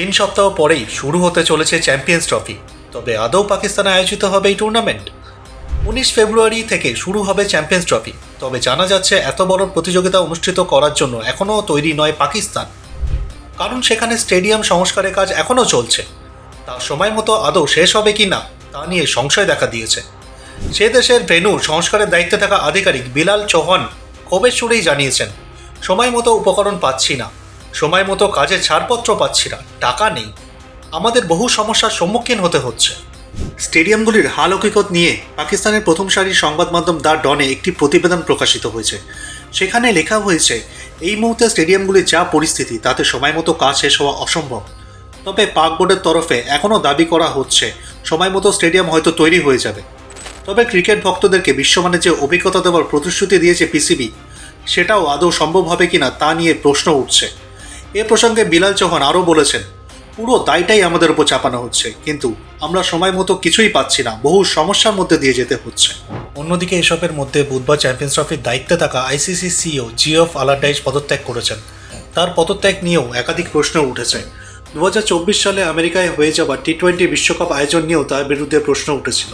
3 সপ্তাহ পরেই শুরু হতে চলেছে চ্যাম্পিয়ন্স ট্রফি। তবে আদৌ পাকিস্তানে আয়োজিত হবে এই টুর্নামেন্ট? 19 ফেব্রুয়ারি থেকে শুরু হবে চ্যাম্পিয়ন্স ট্রফি। তবে জানা যাচ্ছে এত বড় প্রতিযোগিতা অনুষ্ঠিত করার জন্য এখনও তৈরি নয় পাকিস্তান, কারণ সেখানে স্টেডিয়াম সংস্কারের কাজ এখনও চলছে। তা সময় মতো আদৌ শেষ হবে কি না তা নিয়ে সংশয় দেখা দিয়েছে। সে দেশের ভেন্যুর সংস্কারের দায়িত্বে থাকা আধিকারিক বিলাল চৌহান ক্ষোভের সুরেই জানিয়েছেন, সময় মতো উপকরণ পাচ্ছি না, সময় মতো কাজের ছাড়পত্র পাচ্ছি না, টাকা নেই, আমাদের বহু সমস্যার সম্মুখীন হতে হচ্ছে। স্টেডিয়ামগুলির হাল হকিকত নিয়ে পাকিস্তানের প্রথম সারির সংবাদ মাধ্যম দ্য ডনে একটি প্রতিবেদন প্রকাশিত হয়েছে। সেখানে লেখা হয়েছে, এই মুহূর্তে স্টেডিয়ামগুলির যা পরিস্থিতি তাতে সময় মতো কাজ শেষ হওয়া অসম্ভব। তবে পাক বোর্ডের তরফে এখনও দাবি করা হচ্ছে সময় মতো স্টেডিয়াম হয়তো তৈরি হয়ে যাবে। তবে ক্রিকেট ভক্তদেরকে বিশ্বমানের যে অভিজ্ঞতা দেওয়ার প্রতিশ্রুতি দিয়েছে পিসিবি, সেটাও আদৌ সম্ভব হবে কিনা তা নিয়ে প্রশ্ন উঠছে। এ প্রসঙ্গে বিলাল চৌহান আরও বলেছেন, পুরো দায়টাই আমাদের উপর চাপানো হচ্ছে, কিন্তু আমরা সময় মতো কিছুই পাচ্ছি না, বহু সমস্যার মধ্যে দিয়ে যেতে হচ্ছে। অন্যদিকে এসবের মধ্যে বুধবার চ্যাম্পিয়ন্স ট্রফির দায়িত্বে থাকা আইসিসি সিইও জিওফ আলারডাইস পদত্যাগ করেছেন। তার পদত্যাগ নিয়েও একাধিক প্রশ্ন উঠেছে। 2024 সালে আমেরিকায় হয়ে যাওয়া টি-20 বিশ্বকাপ আয়োজন নিয়েও তার বিরুদ্ধে প্রশ্ন উঠেছিল।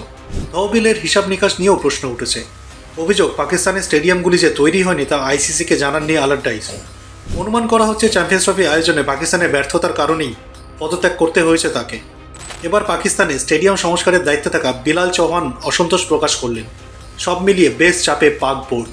তহবিলের হিসাব নিকাশ নিয়েও প্রশ্ন উঠেছে। অভিযোগ, পাকিস্তানের স্টেডিয়ামগুলি যে তৈরি হয়নি তা আইসিসিকে জানাননি আলারডাইস। অনুমান করা হচ্ছে চ্যাম্পিয়ন্স ট্রফি আয়োজনে পাকিস্তানের ব্যর্থতার কারণেই পদত্যাগ করতে হয়েছে তাকে। এবার পাকিস্তানে স্টেডিয়াম সংস্কারের দায়িত্বে থাকা বিলাল চৌহান অসন্তোষ প্রকাশ করলেন। সব মিলিয়ে বেশ চাপে পাক বোর্ড।